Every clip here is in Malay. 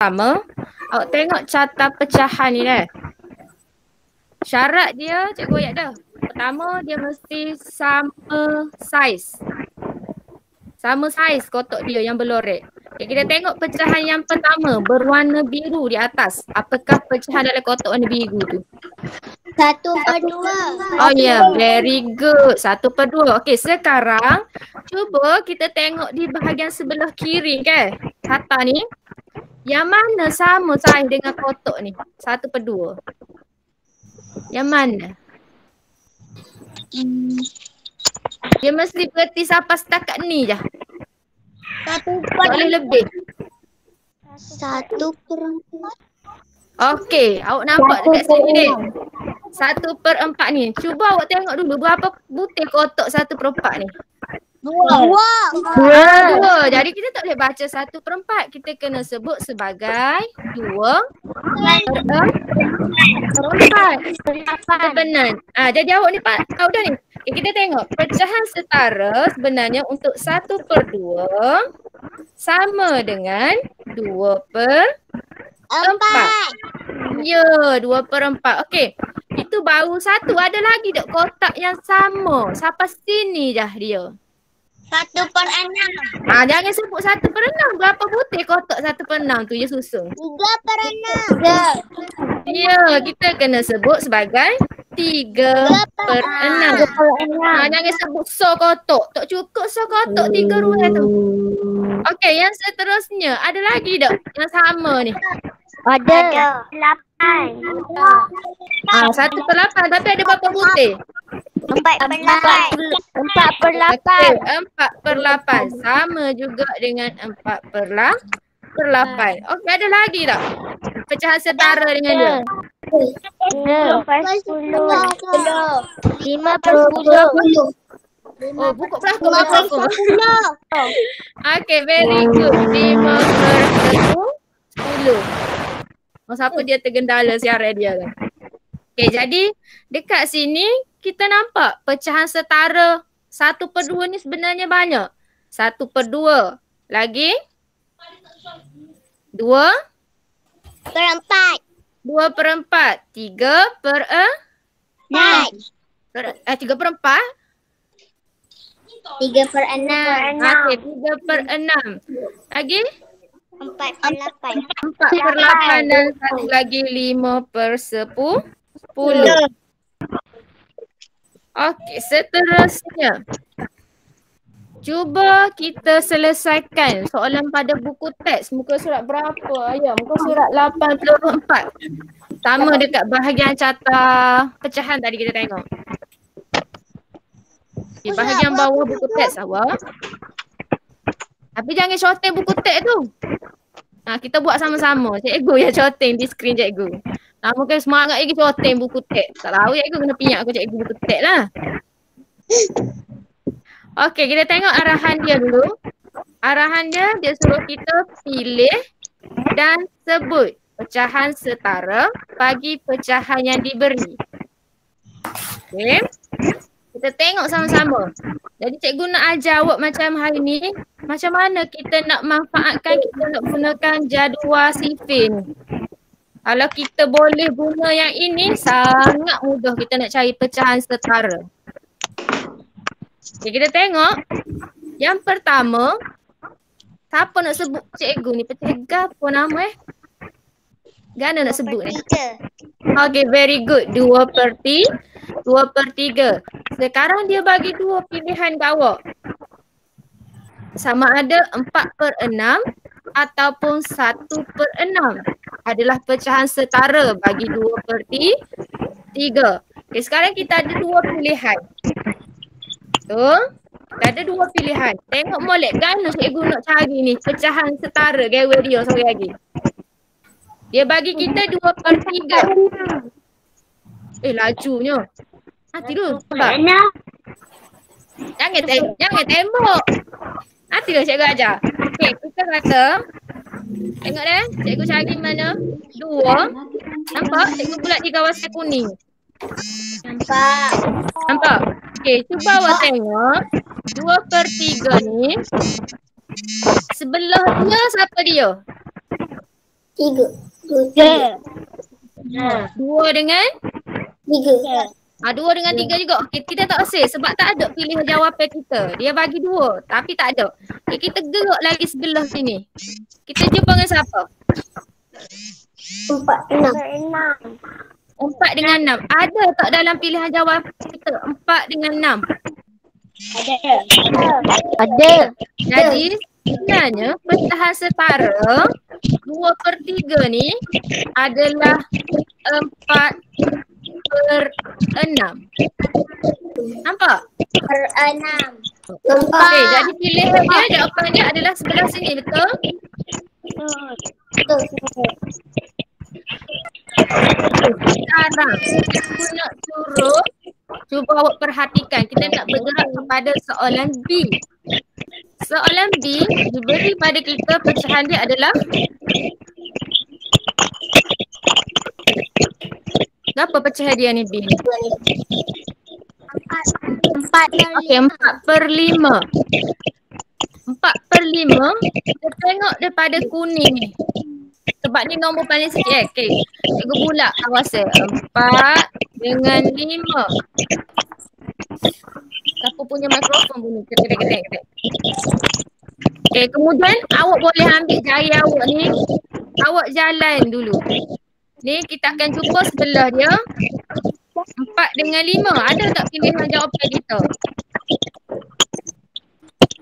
pertama, awak tengok carta pecahan ni kan. Syarat dia, cikgu ayat dah. Pertama, dia mesti sama saiz. Sama saiz kotak dia yang berlorek. Okay, kita tengok pecahan yang pertama berwarna biru di atas. Apakah pecahan dalam kotak warna biru tu? 1/2. Oh ya, yeah. Very good. 1/2. Okey, sekarang cuba kita tengok di bahagian sebelah kiri kan. Carta ni. Yang mana sama saiz dengan kotak ni? 1/2. Yang mana? Dia mesti berarti sampai setakat ni je. 1/4. Tak boleh lebih. 1/4. Okey, awak nampak dekat sini ni. 1/4 ni. Cuba awak tengok dulu berapa butir kotak 1/4 ni. 2. Jadi kita tak boleh baca 1/4. Kita kena sebut sebagai 2/4. Benar. Jadi awak ni tahu dah ni. Okay, kita tengok pecahan setara sebenarnya untuk 1/2 sama dengan 2/4. Ya, 2/4. Okey. Itu baru satu. Ada lagi tak kotak yang sama? Sampai sini dah dia. 1/6. Jangan sebut 1/6. Berapa butir kotak 1/6 tu je susun? 3/6. Ya, kita kena sebut sebagai 3/6. Jangan sebut so kotak. Tak cukup so kotak 3 ruang tu. Okey, yang seterusnya. Ada lagi tak yang sama ni? Ada. 8. 1/8. Tapi ada berapa butir? 4/8. 4/8. Sama juga dengan 4/8. Okey, ada lagi tak? Pecahan setara dengan dia. 5/10. Oh, buku pelakon. Okey, very good. 5/10. Siapa dia tergendala siaran dia kan? Okey, jadi dekat sini kita nampak pecahan setara 1/2 ni sebenarnya banyak. 1/2. Lagi? 2/4. 2/4. 3/4. 3/4. 3/6. Okey, 3/6. Lagi? 4/8. 4/8 dan satu lagi 5/10. Okey, seterusnya. Cuba kita selesaikan soalan pada buku teks. Muka surat berapa? Ya, muka surat 84. Sama dekat bahagian carta pecahan tadi kita tengok. Di bahagian bawah buku teks awak. Tapi jangan shorting buku teks tu. Kita buat sama-sama. Cikgu yang shorting di skrin cikgu. Mungkin semangat lagi shorting buku teks. Tak tahu cikgu kena pinjak aku cikgu buku teks lah. Okey, kita tengok arahan dia dulu. Arahan dia suruh kita pilih dan sebut pecahan setara bagi pecahan yang diberi. Okey. Kita tengok sama-sama. Jadi cikgu nak ajar awak macam hari ni, macam mana kita nak manfaatkan, kita nak gunakan jadual sifir ni. Kalau kita boleh guna yang ini, sangat mudah kita nak cari pecahan setara. Okay, kita tengok. Yang pertama, siapa nak sebut cikgu ni? Pecahan apa nama Gana nak sebut ni? Okay, very good. 2/3. Sekarang dia bagi dua pilihan ke awak. Sama ada 4/6 ataupun 1/6 adalah pecahan setara bagi 2/3. Okay, sekarang kita ada dua pilihan. Kita ada dua pilihan. Tengok molek gana cikgu nak cari ni pecahan setara gawe dia sorry lagi. Dia bagi kita 2/3. Lajunya. Nanti dulu. Jangan tembok. Nanti dulu cikgu ajar. Okey, kita kata. Tengok dah. Cikgu cari mana? 2. Nampak? Cikgu bulat di kawasan kuning. Nampak? Okey, cuba awak tengok. 2/3 ni. Sebelah dia siapa dia? Tiga. Tiga. Dua dengan? Tiga. Dua dengan tiga juga. Okey, kita tak asing sebab tak ada pilihan jawapan kita. Dia bagi dua tapi tak ada. Okey, kita gerak lagi sebelah sini. Kita jumpa dengan siapa? 4, 6. 4 dengan 6. Ada tak dalam pilihan jawapan kita 4 dengan 6? Ada. Jadi sebenarnya pecahan setara 2/3 ni adalah 4/6. Nampak? Per 6. Okey, jadi pilihan dia, jawapan dia adalah sebelah sini, betul? Sekarang kita nak suruh, cuba awak perhatikan, kita nak bergerak kepada soalan B. Soalan B diberi pada kita pecahan dia adalah berapa pecahan dia ni B ni? 4. Okey, 4/5. 4/5, kita tengok daripada kuning ni. Sebab ni nombor paling sikit. Okey, cikgu bulat kawasan. 4 dengan 5. Siapa punya mikrofon bunyi? Ketek. Okey, kemudian awak boleh ambil jari awak ni. Awak jalan dulu. Ni kita akan jumpa sebelah dia. 4 dengan 5. Ada tak pilihan jawapan kita?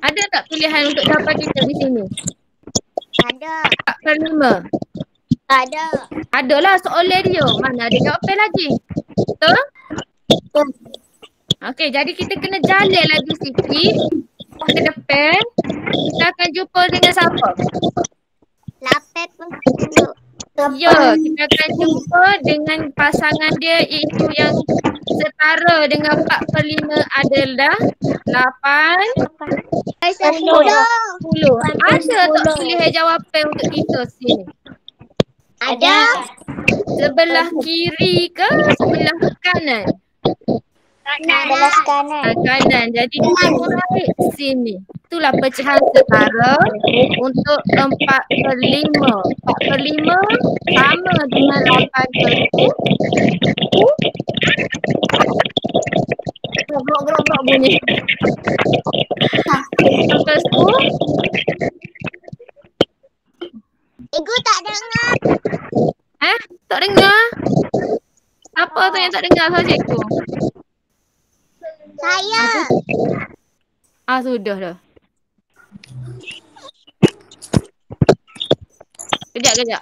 Ada tak pilihan untuk jawapan kita di sini? Ada. 4/5. Ada. Adalah soalan dia. Mana ada jawapan lagi? Betul? Okey, jadi kita kena jalan lagi sikit ke depan. Kita akan jumpa dengan siapa? 8. Ya, kita akan jumpa dengan pasangan dia iaitu yang setara dengan 4/5 adalah 8, 10. Ada tak pilihan jawapan untuk kita sini? Ada. Sebelah kiri ke sebelah kanan? Belas kanan. Kanan. Jadi kita naik sini. Itulah pecahan setara untuk 4/5. 4/5 sama dengan 8/10. Grok bunyi. 8/10. Ibu tak dengar. Tak dengar? Apa tu yang tak dengar saja cikgu? Saya. Sudah dah. Kejap.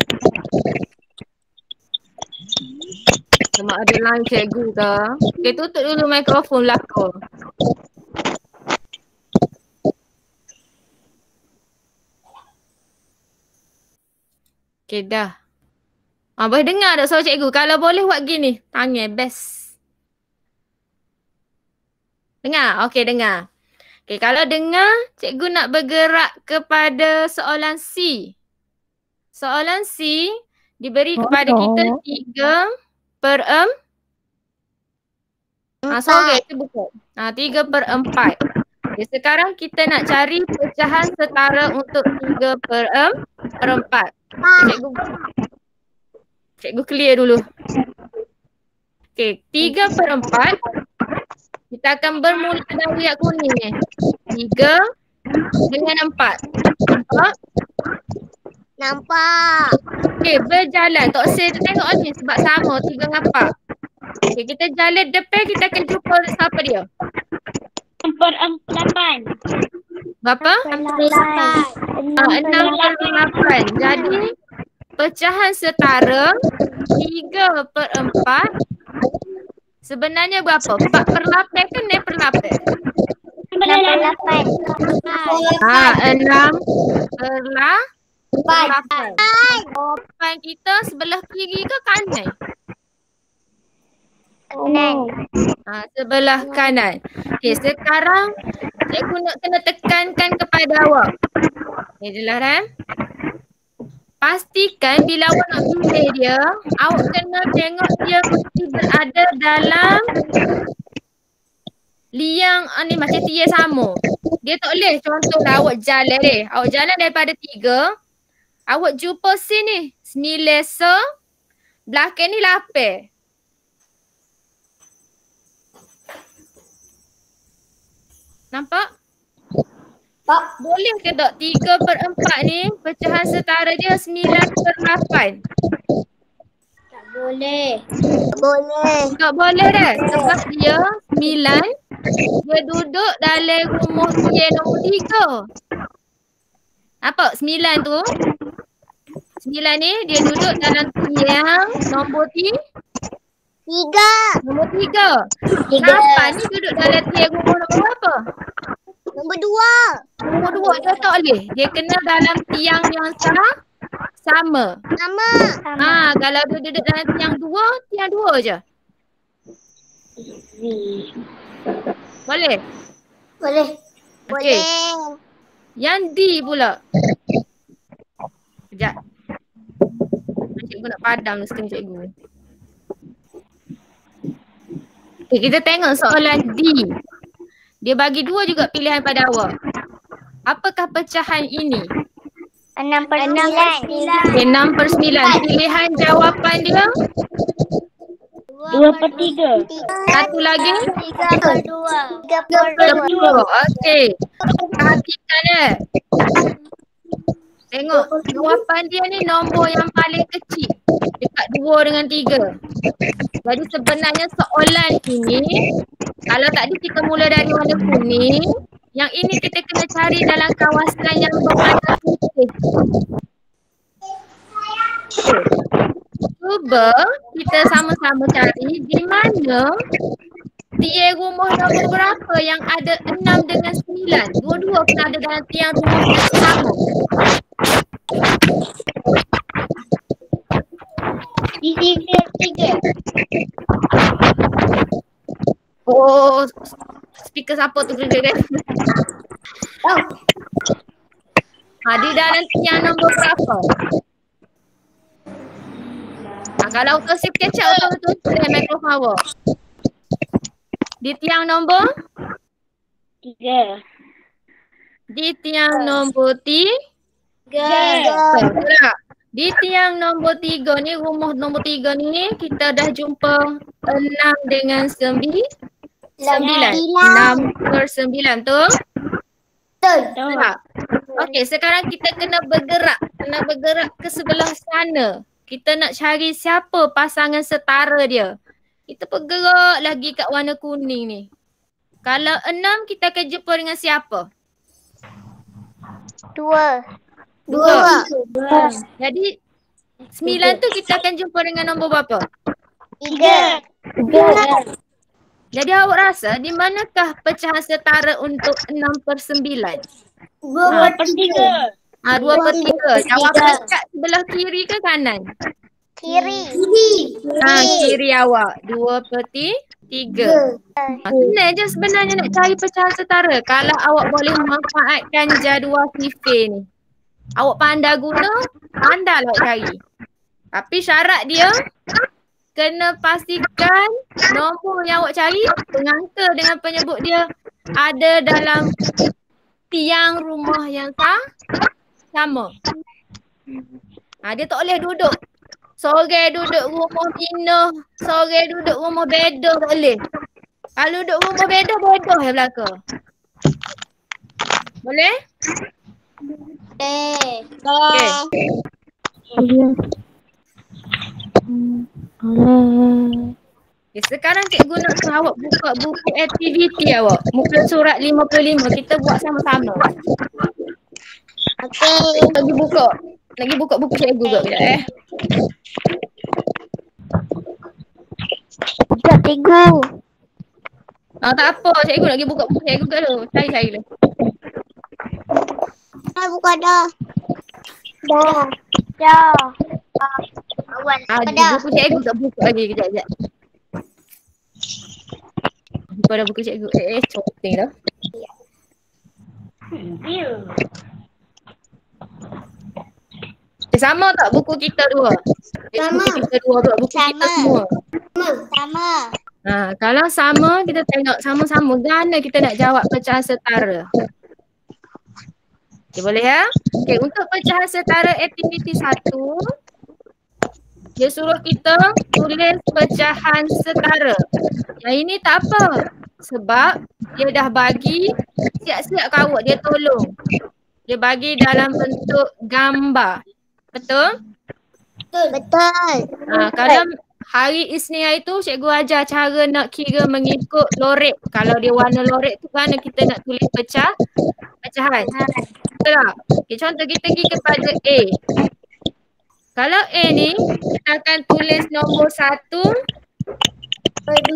Cuma ada line cikgu ke? Okay, tutup dulu mikrofon belakang. Okay, dah. Boleh dengar tak suara cikgu? Kalau boleh buat gini. Tangan best. Dengar? Okey, dengar. Okey, kalau dengar, cikgu nak bergerak kepada soalan C. Soalan C diberi kepada kita 3/4. Sorry, kita buka. 3/4. Okay, sekarang kita nak cari pecahan setara untuk 3/4. Cikgu clear dulu. Okey, 3/4. Kita akan bermula dari yang kuning ni. 3 dengan 4. Nampak. Okey, berjalan. Tok Sir tengok ni sebab sama 3 dengan 4. Okey, kita jalan depan, kita akan jumpa siapa dia? 8. Berapa? 6/8. Jadi pecahan setara 3/4 sebenarnya berapa? 4/8 ke 6/8? 8. 6/8. Jawapan kita sebelah kiri ke kanan? Kanan. Sebelah kanan. Okey, sekarang cikgu nak kena tekankan kepada awak. Okay, jelas kan? Pastikan bila awak nak pilih dia, awak kena tengok dia mesti berada dalam liang ni macam tiang sama. Dia tak boleh contohlah awak jalan awak jalan daripada 3, awak jumpa sini. 9 belakang ni 8. Nampak? Pak. Boleh ke tak 3/4 ni pecahan setara dia 9/8? Tak boleh. Boleh. Tak boleh dah. Sebab dia 9, dia duduk dalam rumah tiang nombor 3. Nampak 9 tu? 9 ni dia duduk dalam tiang nombor 3. 3. Nombor 3. 8 ni duduk dalam tiang rumah nombor berapa? Nombor 2. Nombor 2 dia tak boleh. Dia kena dalam tiang yang sama. Sama. Kalau dia duduk dalam tiang 2 je. Boleh? Boleh. Okey. Boleh. Yang D pula. Sekejap. Cikgu nak padam sekejap cikgu. Okay, kita tengok soalan D. Dia bagi 2 juga pilihan pada awak. Apakah pecahan ini? 6/9. Okay, 6/9. Pilihan jawapan dia 2/3. satu lagi 3/2. 10. Okey. Perhatikan Tengok jawapan dia ni nombor yang paling kecil. Dekat 2 dengan 3. Jadi sebenarnya soalan ini, kalau tadi kita mula dari warna kuning, yang ini kita kena cari dalam kawasan yang berwarna putih. Cuba kita sama-sama cari di mana tiang rumah nombor berapa yang ada 6 dengan 9. Dua-dua kena ada dalam tiang rumah yang sama. Di 3. Oh, speaker siapa tu? Di dalam tiang nombor berapa? Kalau autosave catch up betul-betul dengan mikrofon awak. Di tiang nombor? 3. Di tiang nombor 3. Di tiang nombor 3 ni, rumah nombor 3 ni, kita dah jumpa 6 dengan 9. 6/9 tu? Betul. Okey, sekarang kita kena bergerak. Kena bergerak ke sebelah sana. Kita nak cari siapa pasangan setara dia. Kita bergerak lagi kat warna kuning ni. Kalau 6 kita akan jumpa dengan siapa? 2. Jadi 9 tu kita akan jumpa dengan nombor berapa? 3. Jadi awak rasa di manakah pecahan setara untuk 6/9? 2/3. 2/3. Jawapan kat sebelah kiri ke kanan? Kiri. Kiri awak. 2/3. Senang je sebenarnya nak cari pecahan setara. Kalau awak boleh memanfaatkan jadual Fife ni. Awak pandai guna, pandai awak cari. Tapi syarat dia kena pastikan nombor yang awak cari, pengangka dengan penyebut dia ada dalam tiang rumah yang sama. Dia tak boleh duduk. Sore duduk rumah Mina, sore duduk rumah Bedo tak boleh. Kalau duduk rumah Bedo yang belakang. Boleh? Okay. Okay, sekarang cikgu nak suruh awak buka buku aktiviti awak. Muka surat 55. Kita buat sama-sama. Okey. Lagi buka buku cikgu juga kejap Sekejap cikgu. tak apa, cikgu lagi buka buku cikgu dulu. Cari dulu. Dah buka dah. Awan. Buku cikgu tak buka lagi kejap. Buka dah buku cikgu. Coting dah. Sama tak buku kita dua? Sama. Buku kita dua pula, buku kita semua. Sama. Kalau sama, kita tengok sama-sama mana kita nak jawab pecahan setara. Okay, boleh ya? Okay, untuk pecahan setara aktiviti 1, Dia suruh kita tulis pecahan setara. Yang ini tak apa. Sebab dia dah bagi siap-siap kat awak. Dia tolong. Dia bagi dalam bentuk gambar. Betul? Betul. Kalau hari Isnin hari tu cikgu ajar cara nak kira mengikut lorek. Kalau dia warna lorek tu kan kita nak tulis pecahan. Betul tak? Okay, contoh kita pergi kepada A. Kalau A ni kita akan tulis nombor 1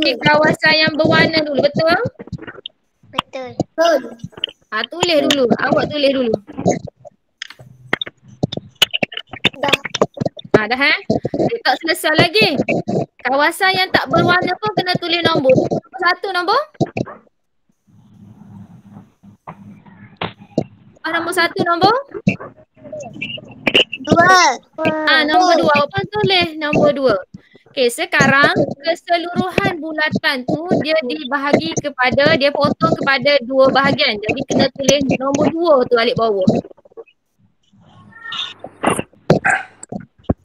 di kawasan yang berwarna dulu. Betul? Betul. Tulis dulu. Awak tulis dulu. Dah. Dah Dia tak selesai lagi. Kawasan yang tak berwarna pun kena tulis nombor. Nombor 1 nombor? Nombor 1 nombor? 2. Nombor 2. Awak pun tulis nombor 2. Okey, sekarang keseluruhan bulatan tu dia dibahagi kepada, dia potong kepada 2 bahagian. Jadi kena tulis nombor 2 tu alik bawah.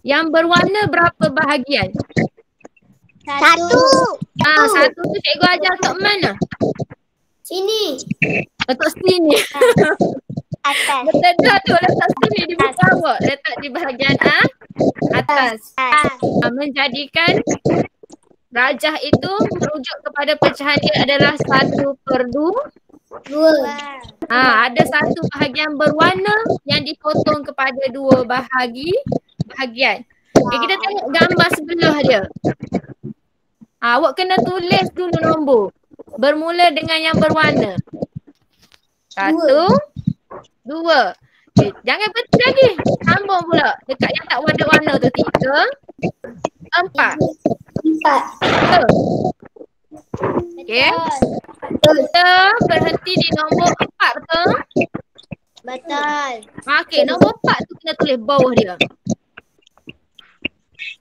Yang berwarna berapa bahagian? 1. 1 tu cikgu ajar kat mana? Sini. Letak sini. Atas. Betul tu, letak sini di buku awak. Letak di bahagian atas. Menjadikan rajah itu merujuk kepada pecahan dia adalah 1/2. 2. Ada satu bahagian berwarna yang dipotong kepada 2 bahagian. Okay, kita tengok gambar sebelah dia. Awak kena tulis dulu nombor. Bermula dengan yang berwarna. 1, 2. Okay, jangan berhenti lagi. Sambung pula. Dekat yang tak warna-warna tu. 3, 4. 4. Okay. Kita berhenti di nombor 4, betul? Betul. Okay, nombor 4 tu kena tulis bawah dia.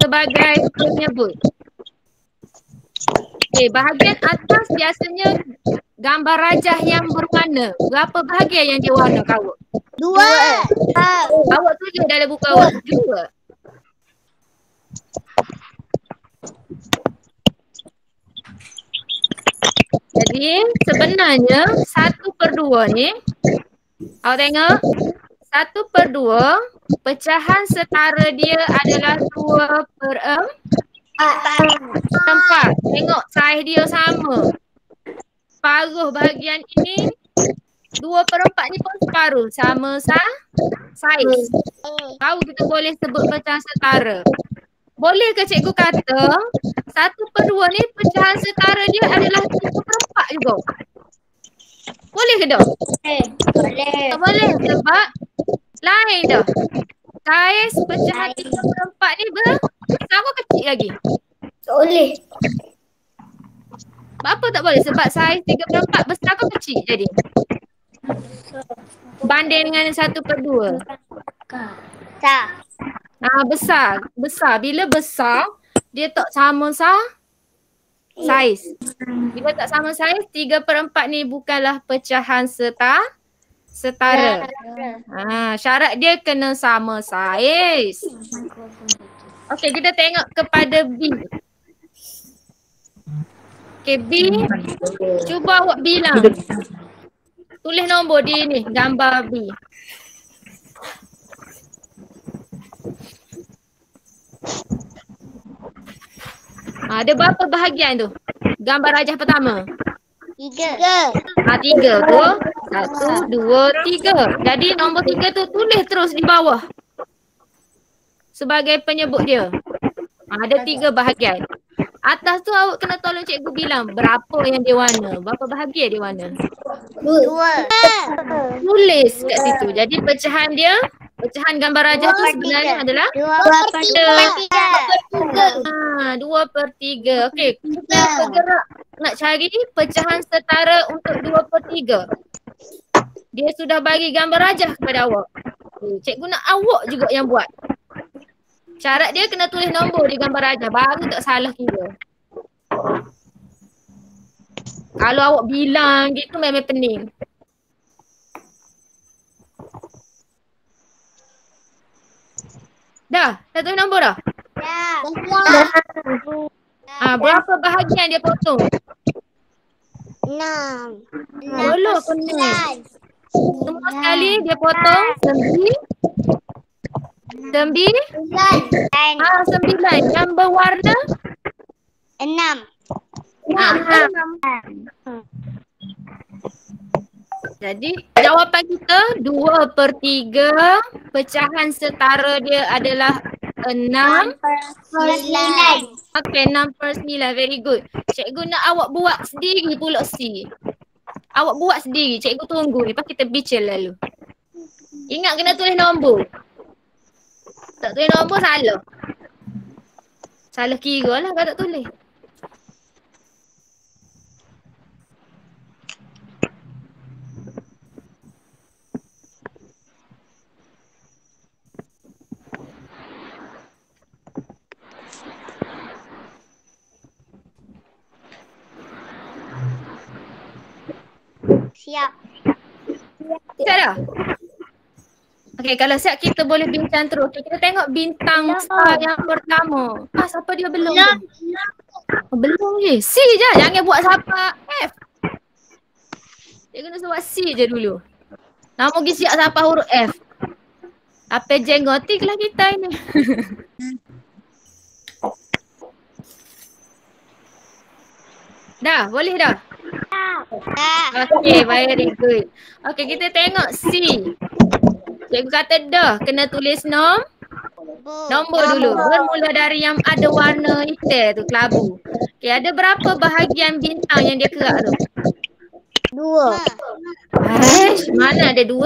Sebagai penyebut. Okay, bahagian atas biasanya gambar rajah yang berwarna. Berapa bahagian yang dia warna kat awak? 2. Awak tulis dalam buku awak. 2. Jadi sebenarnya 1/2 ni, awak tengok 1/2 pecahan setara dia adalah 2/4. Tengok saiz dia sama. Separuh bahagian ini 2/4 ni pun separuh. Sama saiz. Tahu kita boleh sebut pecahan setara. Boleh ke cikgu kata 1/2 ni pecahan setara dia adalah 3/4 juga? Boleh ke tak? Boleh. Tak boleh sebab lain dah. Saiz pecahan 3/4 ni besar ke kecil lagi? Boleh. Apa tak boleh? Sebab saiz 3/4 besar ke kecil jadi? Banding dengan 1/2. Tak. Besar. Bila besar, dia tak sama saiz. Bila tak sama saiz, 3/4 ni bukanlah pecahan setara. Syarat dia kena sama saiz. Okey, kita tengok kepada B. Okey, B. Cuba awak bilang. Tulis nombor di ni, gambar B. Ada berapa bahagian tu? Gambar rajah pertama. 3. 3 tu. 1, 2, 3. Jadi nombor 3 tu tulis terus di bawah. Sebagai penyebut dia. Ada 3 bahagian. Atas tu awak kena tolong cikgu bilang berapa yang dia warna. Berapa bahagian dia warna. 2. Tulis kat situ. Jadi pecahan dia, pecahan gambar rajah tu sebenarnya adalah 2/3. Okey, kita bergerak nak cari pecahan setara untuk 2/3. Dia sudah bagi gambar rajah kepada awak. Cikgu nak awak juga yang buat. Syarat dia kena tulis nombor di gambar rajah baru tak salah kira. Kalau awak bilang gitu memang pening. Dah tulis nombor dah? Dah. bahagian dia potong? 6. Belum penuh. Semua sekali dia potong 9. 9. Yang berwarna? 6. 6. Jadi jawapan kita 2/3. Pecahan setara dia adalah 6. 9. Okey, 6/9. Very good. Cikgu nak awak buat sendiri pula C. Awak buat sendiri. Cikgu tunggu. Lepas kita bincang lalu. Ingat kena tulis nombor. Tak tulis nombor salah. Salah kira lah kalau tak tulis. Siap. Siap dah? Okey, kalau siap kita boleh bincang terus. Okay, kita tengok bintang star yang pertama. Siapa dia belum? Belum je. C je. Jangan buat siapa F. Dia kena buat C je dulu. Nak pergi siap siapa huruf F. Apa jenggotik lah kita ini. Dah, boleh dah? Okey, very good. Okey, kita tengok C. Cikgu kata dah, kena tulis nombor dulu. Bermula dari yang ada warna hitam tu, kelabu. Okey, ada berapa bahagian bintang yang dia kerak tu? 2. Mana ada 2?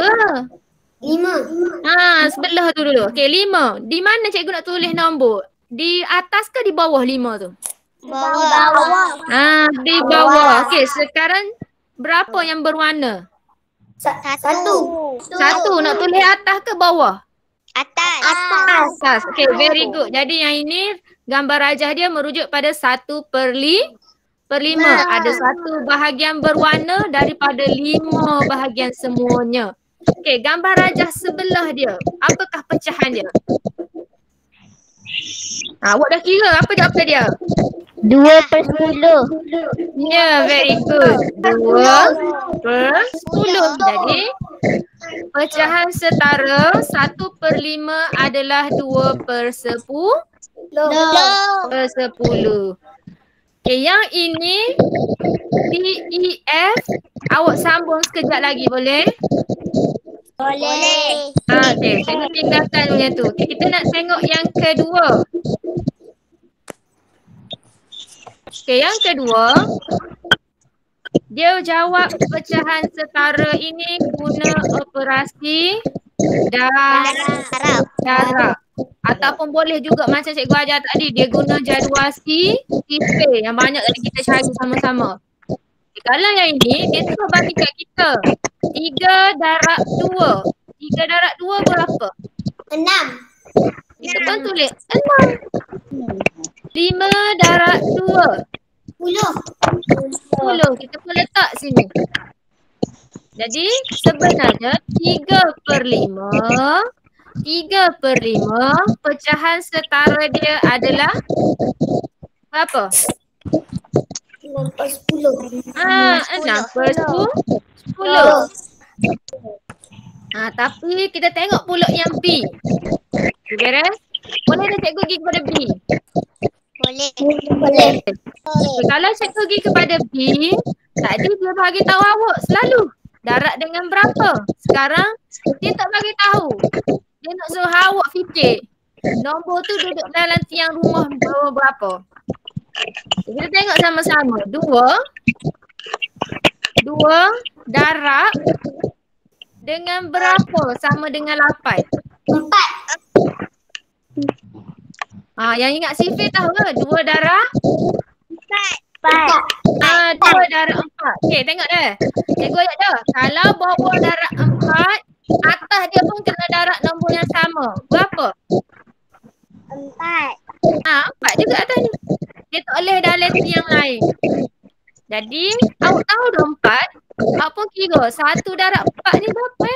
5. Sebelah tu dulu. Okey, 5. Di mana cikgu nak tulis nombor? Di atas ke di bawah 5 tu? Bawah. Di bawah. Okey, sekarang berapa yang berwarna? 1. Satu. Nak tulis atas ke bawah? Atas. Atas. Okay, very good. Jadi yang ini gambar rajah dia merujuk pada 1/5. Ada satu bahagian berwarna daripada 5 bahagian semuanya. Okay, gambar rajah sebelah dia. Apakah pecahan dia? Awak dah kira apa jawapan dia? 2/10. Ya, very good. 2/10. Jadi pecahan setara 1/5 adalah 2/10. Okay, yang ini DEF awak sambung sekejap lagi boleh? Boleh. Okay, saya tinggalkan dulu yang tu. Okay, kita nak tengok yang kedua. Okay, yang kedua, dia jawab pecahan setara ini guna operasi darab. Ataupun boleh juga macam cikgu ajar tadi, dia guna jadual sifir yang banyak tadi kita cari sama-sama. Okay, kalau yang ini, dia terus bagi kat kita 3/2. 3/2 berapa? 6. Kita kan tulis 6. 5/2. 10. Kita pun letak sini. Jadi sebenarnya 3/5 pecahan setara dia adalah berapa? 6/10. 6/10. Tapi kita tengok pula yang B. Beres? Boleh dah cikgu pergi kepada B? Boleh. Kalau cikgu pergi kepada B, tadi dia bagi tahu awak selalu darat dengan berapa. Sekarang dia tak bagi tahu. Dia nak suruh awak fikir nombor tu duduk dalam tiang rumah berapa. Kita tengok sama-sama. 2 darab dengan berapa sama dengan 8? 4. Yang ingat sifir tahu ke? 2 darab 4. 2 darab 4. Okey, tengok dah. Cikgu ayat dah. Kalau bawah darab 4, atas dia pun kena darab nombor yang sama. Berapa? 4. 4 juga atas ni. Dia tak boleh dalam tiang lain. Jadi, awak tahu dah 4. Awak pun kira 1 darab 4 ni berapa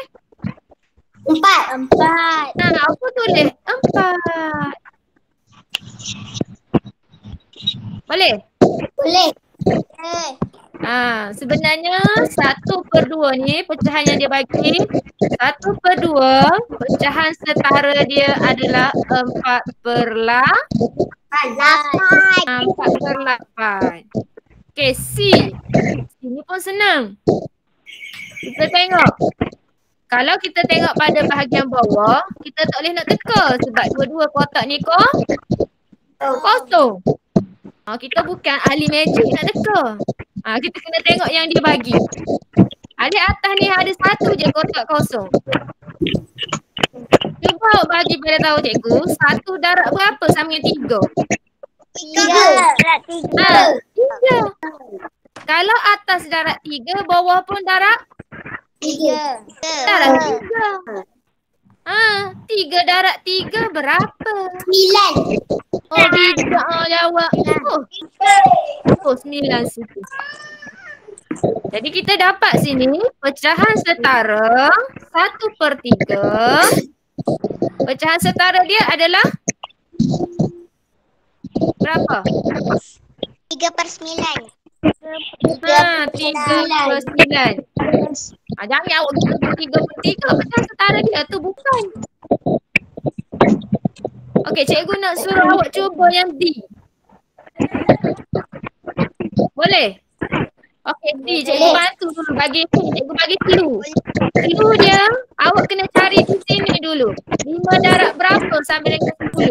4. Awak pun tulis 4. Boleh? Boleh. Sebenarnya 1/2 ni pecahan yang dia bagi. 1/2 pecahan setara dia adalah 4/8. Okey, C. Ini pun senang. Kita tengok. Kalau kita tengok pada bahagian bawah, kita tak boleh nak teka sebab dua-dua kotak ni kosong. Kita bukan ahli magic nak teka. Kita kena tengok yang dia bagi. Di atas ni ada satu je kotak kosong. Cuba awak bagi pada tahu cikgu, 1 darab berapa sama dengan 3? 3. Kalau atas darab 3, bawah pun darab 3. darab 3. 3 darab 3 berapa? 9. Tidak jawab. 9 situ. Jadi kita dapat sini pecahan setara 1/3. Pecahan setara dia adalah berapa? 3/9. 3/9. Jangan awak kira 3/3 pecahan setara dia tu bukan. Okey, cikgu nak suruh awak cuba yang D. Boleh? Okey, D. Cikgu bantu dulu cikgu bagi clue. Clue dia, awak kena cari di sini dulu. 5 darab berapa sampai dengan 10?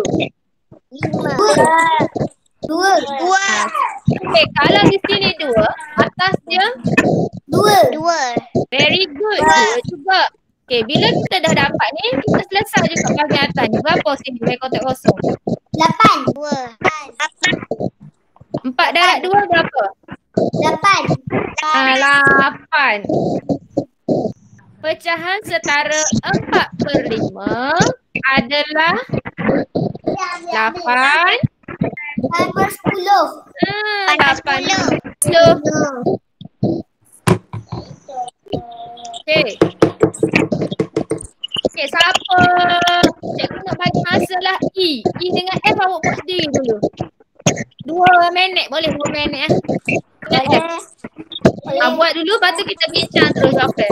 2. Okey, kalau di sini 2, atas dia 2. very good. 2 juga. Okey, bila kita dah dapat ni, kita selesai juga bahagian atas ni. Berapa sini dari kotak kosong? 8. 4 darab 2 berapa? 8. 8. Pecahan setara 4/5 adalah 8. 8/10. 8/10. Okey. Okey, siapa? Cikgu nak bagi masa lah E. E dengan F awak buat sendiri dulu. 2 minit boleh, 2 minit buat dulu, lepas tu kita bincang terus jawapan.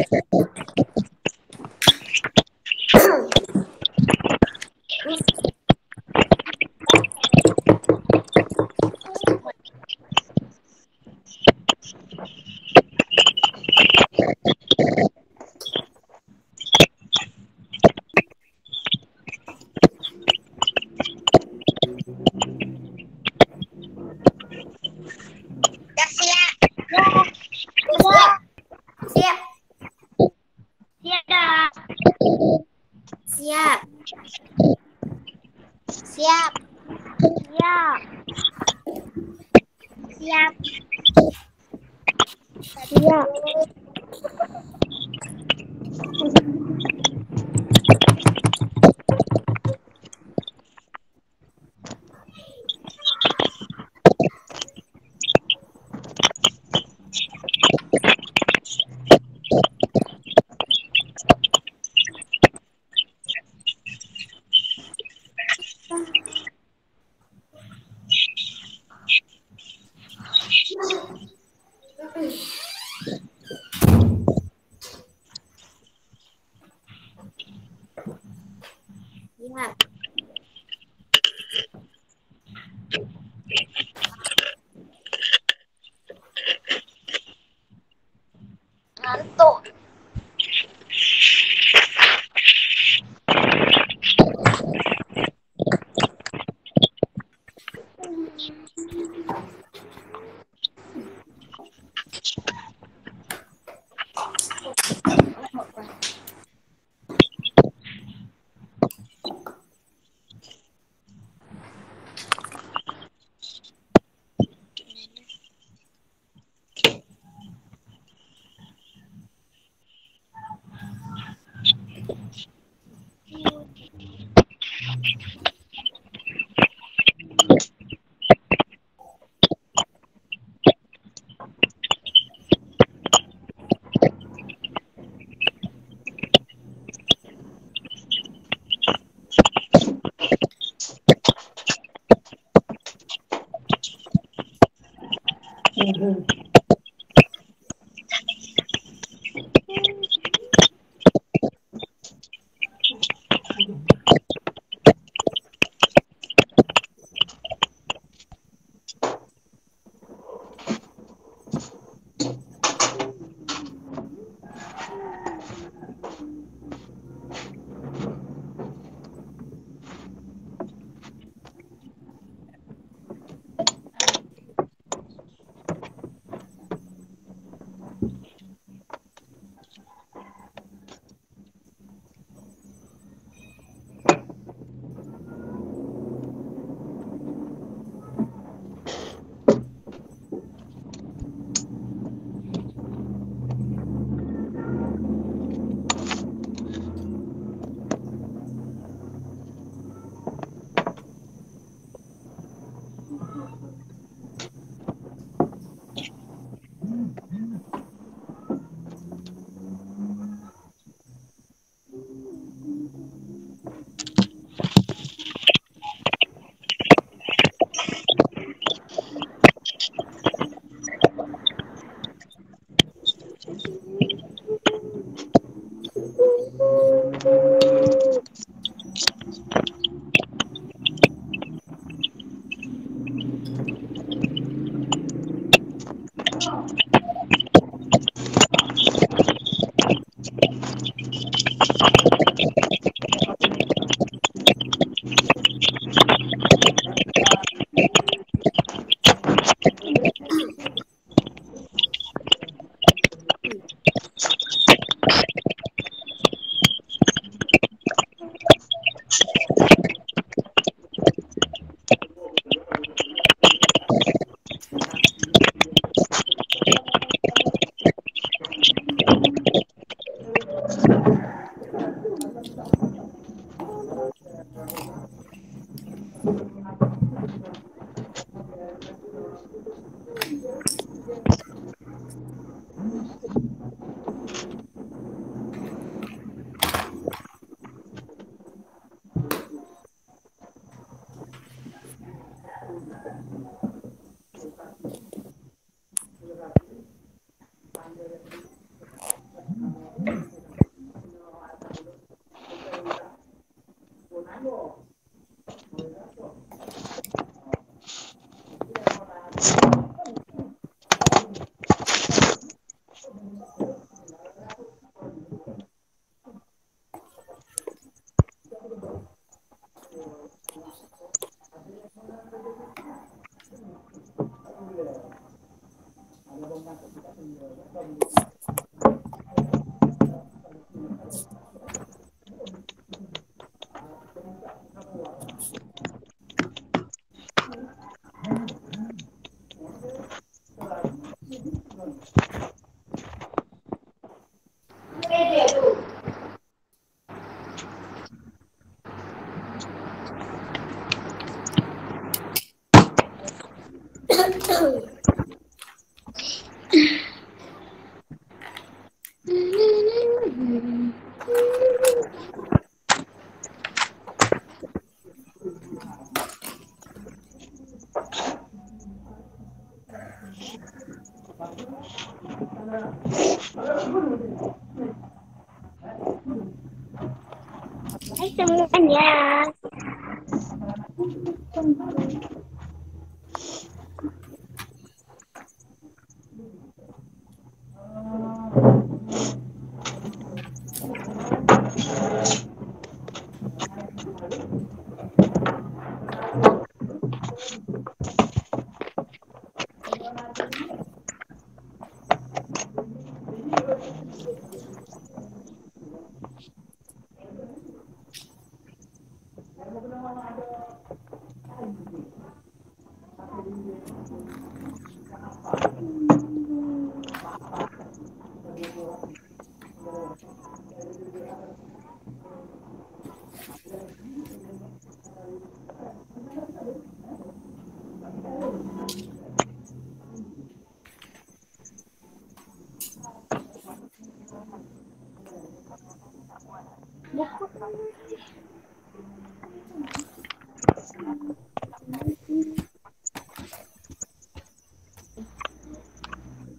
Hai semuanya.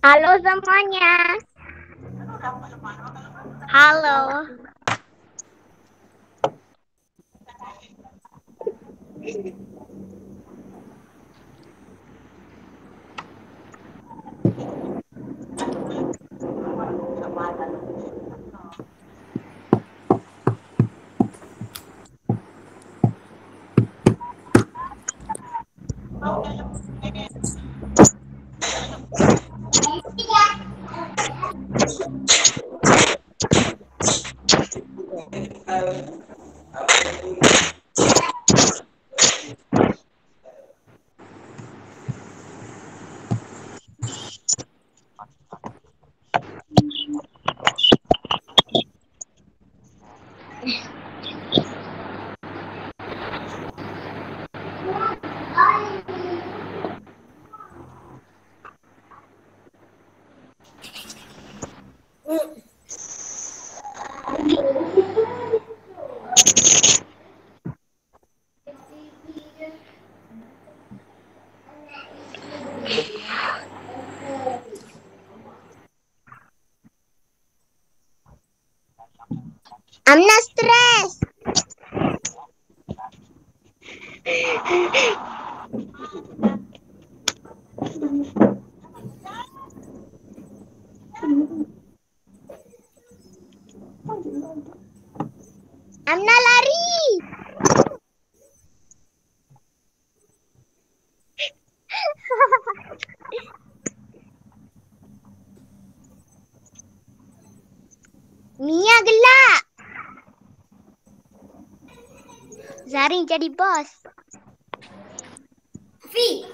Halo semuanya. Halo. Amna stres. Amna lari. Mia gelak. Zari jadi bos. Fi.